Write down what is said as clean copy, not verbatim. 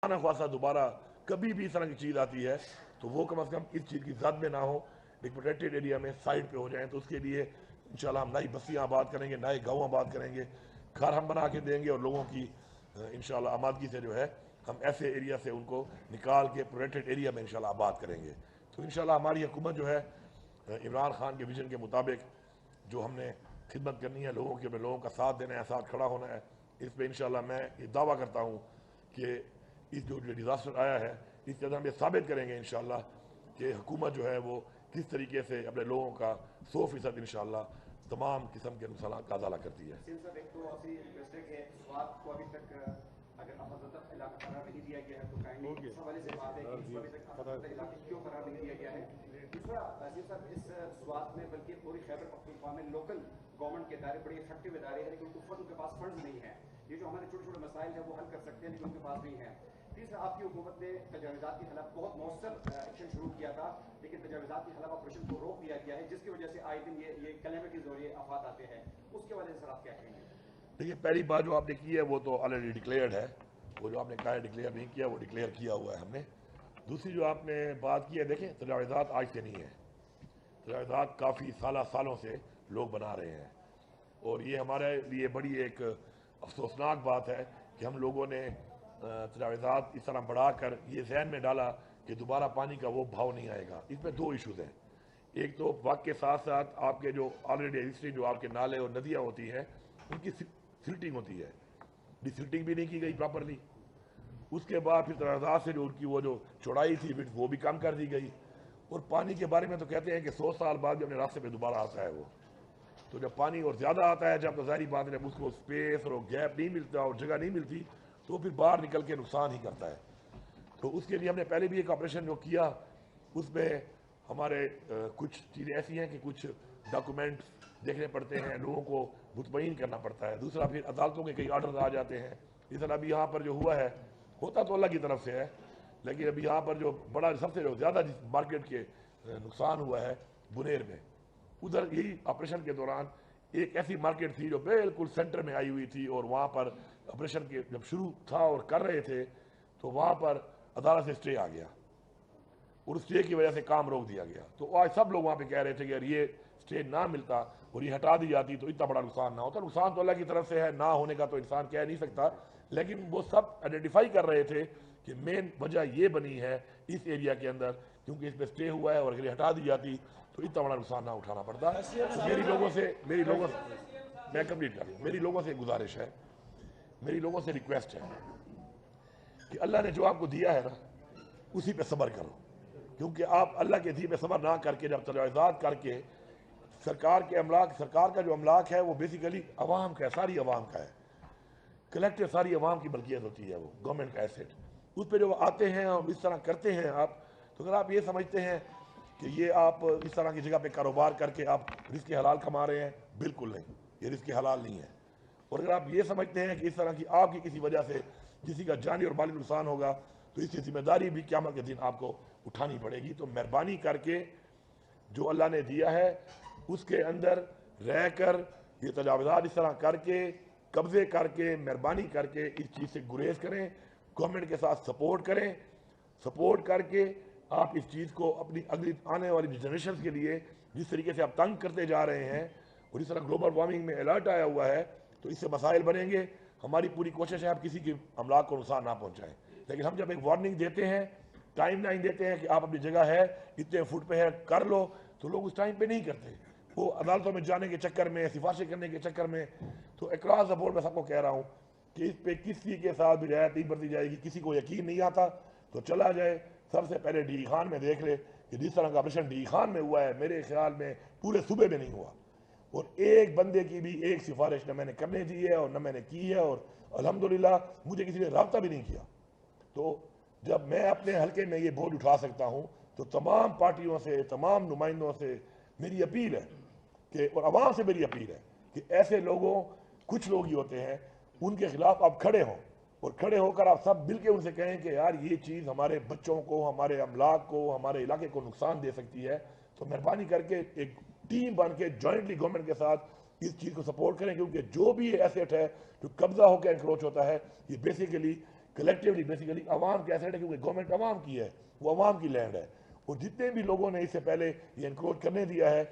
खाना ख्वासा दोबारा कभी भी इस तरह की चीज़ आती है तो वो कम से कम इस चीज़ की जद में ना हो, एक प्रोटेक्टेड एरिया में साइड पे हो जाए। तो उसके लिए इंशाल्लाह हम नई बस्तियाँ आबाद करेंगे, नए गाँव आबाद करेंगे, घर हम बना के देंगे और लोगों की इंशाल्लाह आबादगी से जो है हम ऐसे एरिया से उनको निकाल के प्रोटेक्टेड एरिया में इंशाल्लाह आबाद करेंगे। तो इंशाल्लाह हमारी हुकूमत जो है इमरान खान के विजन के मुताबिक जो हमने खिदमत करनी है, लोगों के लोगों का साथ देना है, साथ खड़ा होना है, इस पर इंशाल्लाह मैं ये दावा करता हूँ कि इस जो डिज़ास्टर आया है इसके अंदर हम ये साबित करेंगे इंशाल्लाह कि हुकूमत जो है वो किस तरीके से अपने लोगों का 100% इंशाल्लाह तमाम किस्म के नुकसान का अजाला करती है। अगर अफजल इलाका करार नहीं दिया गया है तो काइंडली इस हवाले से बात है कि अभी तक अफजल इलाके क्यों करार नहीं दिया गया है। दूसरा अजीज साहब, इस स्वात में बल्कि पूरी खैबर पख्तूनख्वा में लोकल गवर्नमेंट के इदारे बड़े इफेक्टिव इदारे हैं, लेकिन उनके पास फंड नहीं है। ये जो हमारे छोटे छोटे मसाइल हैं वो हल कर सकते हैं, लेकिन उनके पास नहीं है। तीसरा, आपकी हुकूमत ने तजावीज़ात के खिलाफ बहुत मौसर एक्शन शुरू किया था, लेकिन तजावीज़ात के खिलाफ ऑपरेशन को रोक दिया गया है, जिसकी वजह से आए दिन ये कैलेमिटीज और ये आफात आते हैं। उसके वजह से सर आप क्या कहेंगे? देखिए, पहली बात जो आपने की है वो तो ऑलरेडी डिक्लेयर्ड है, वो जो आपने कहा डिक्लेयर नहीं किया वो डिक्लेयर किया हुआ है हमने। दूसरी जो आपने बात की है, देखें तजावीज़ात आज से नहीं है, तजावीज़ात काफ़ी सालों से लोग बना रहे हैं और ये हमारे लिए बड़ी एक अफसोसनाक बात है कि हम लोगों ने तजावीज़ात इस तरह बढ़ाकर ये जहन में डाला कि दोबारा पानी का वो भाव नहीं आएगा। इसमें दो इशूज़ हैं, एक तो वक्त के साथ साथ आपके जो ऑलरेडी एग्जिस्टिंग जो आपके नाले और नदियाँ होती हैं उनकी सिल्टिंग होती है, डिसिल्टिंग भी नहीं की गई प्रॉपरली। उसके बाद फिर तजावीज़ात से जो उनकी वो जो चौड़ाई थी फिर वो भी कम कर दी गई। और पानी के बारे में तो कहते हैं कि 100 साल बाद भी अपने रास्ते पे दोबारा आता है वो। तो जब पानी और ज़्यादा आता है, जब तो ज़ाहिर बात है उसको स्पेस और गैप नहीं मिलता और जगह नहीं मिलती तो फिर बाहर निकल के नुकसान ही करता है। तो उसके लिए हमने पहले भी एक ऑपरेशन जो किया उसमें हमारे कुछ चीज़ें ऐसी हैं कि कुछ डॉक्यूमेंट्स देखने पड़ते हैं, लोगों को मुतमईन करना पड़ता है। दूसरा फिर अदालतों के कई ऑर्डर आ जाते हैं। इस तरह अभी यहाँ पर जो हुआ है, होता तो अल्लाह की तरफ से है, लेकिन अभी यहाँ पर जो बड़ा सबसे जो ज़्यादा जिस मार्केट के नुकसान हुआ है बुनेर में, उधर यही ऑपरेशन के दौरान एक ऐसी मार्केट थी जो बिल्कुल सेंटर में आई हुई थी और वहाँ पर ऑपरेशन के जब शुरू था और कर रहे थे तो वहाँ पर अदालत से स्टे आ गया और स्टे की वजह से काम रोक दिया गया। तो आज सब लोग वहाँ पे कह रहे थे कि अगर ये स्टे ना मिलता और ये हटा दी जाती तो इतना बड़ा नुकसान ना होता। नुकसान तो अल्लाह की तरफ से है, ना होने का तो इंसान कह नहीं सकता, लेकिन वो सब आइडेंटिफाई कर रहे थे कि मेन वजह ये बनी है इस एरिया के अंदर क्योंकि इस पर स्टे हुआ है और अगर ये हटा दी जाती तो इतना बड़ा नुकसान ना उठाना पड़ता। तो मेरी लोगों से मैं कंप्लीट कर मेरी लोगों से गुजारिश है, मेरी लोगों से रिक्वेस्ट है कि अल्लाह ने जो आपको दिया है ना उसी पे सब्र करो, क्योंकि आप अल्लाह के दी पे सब्र ना करके जब तजावीज़ात करके सरकार के अमलाक, सरकार का जो अमलाक है वो बेसिकली अवाम का है, सारी अवाम का है, कलेक्टिव सारी अवाम की मलकियत होती है, वो गवर्नमेंट का एसेट। उस पर जो आते हैं और इस तरह करते हैं आप, तो अगर आप ये समझते हैं कि ये आप इस तरह की जगह पे कारोबार करके आप रिस्क हलाल कमा रहे हैं, बिल्कुल नहीं, ये रिस्क हलाल नहीं है। और अगर आप ये समझते हैं कि इस तरह की आपकी किसी वजह से किसी का जानी और माली नुकसान होगा तो इसकी जिम्मेदारी भी क़यामत के दिन आपको उठानी पड़ेगी। तो मेहरबानी करके जो अल्लाह ने दिया है उसके अंदर रह कर ये तजावीज़ात इस तरह करके कब्जे करके मेहरबानी करके इस चीज़ से गुरेज करें, गवर्नमेंट के साथ सपोर्ट करें, सपोर्ट करके आप इस चीज़ को अपनी अगली आने वाली जनरेशन के लिए जिस तरीके से आप तंग करते जा रहे हैं और इस तरह ग्लोबल वार्मिंग में अलर्ट आया हुआ है तो इससे मसाइल बनेंगे। हमारी पूरी कोशिश है आप किसी की अमलाक को नुकसान ना पहुँचाएँ, लेकिन हम जब एक वार्निंग देते हैं, टाइम लाइन देते हैं कि आप अपनी जगह है इतने फुट पे है कर लो, तो लोग उस टाइम पे नहीं करते, वो अदालतों में जाने के चक्कर में, सिफारिशें करने के चक्कर में। तो अक्रॉस द बोर्ड मैं सबको कह रहा हूँ कि इस पे किसी के साथ भी रियायत नहीं बरती जाएगी। किसी को यकीन नहीं आता तो चला जाए, सबसे पहले डी खान में देख ले कि जिस तरह का ऑपरेशन डी खान में हुआ है मेरे ख्याल में पूरे सूबे में नहीं हुआ, और एक बंदे की भी एक सिफारिश न मैंने करने दी है और न मैंने की है, और अल्हम्दुलिल्लाह मुझे किसी ने रब्ता भी नहीं किया। तो जब मैं अपने हल्के में ये बोझ उठा सकता हूँ तो तमाम पार्टियों से, तमाम नुमाइंदों से मेरी अपील है कि, और आवाम से मेरी अपील है कि ऐसे लोगों, कुछ लोग ही होते हैं, उनके खिलाफ आप खड़े हों और खड़े होकर आप सब मिल के उनसे कहें कि यार ये चीज़ हमारे बच्चों को, हमारे अमलाक को, हमारे इलाके को नुकसान दे सकती है। तो मेहरबानी करके एक टीम बन के जॉइंटली गवर्नमेंट के साथ इस चीज़ को सपोर्ट करें, क्योंकि जो भी एसेट है जो कब्जा होकर इंक्रोच होता है ये बेसिकली कलेक्टिवली बेसिकली अवाम के एसेट है, क्योंकि गवर्नमेंट अवाम की है, वो अवाम की लैंड है। और जितने भी लोगों ने इससे पहले ये इंक्रोच करने दिया है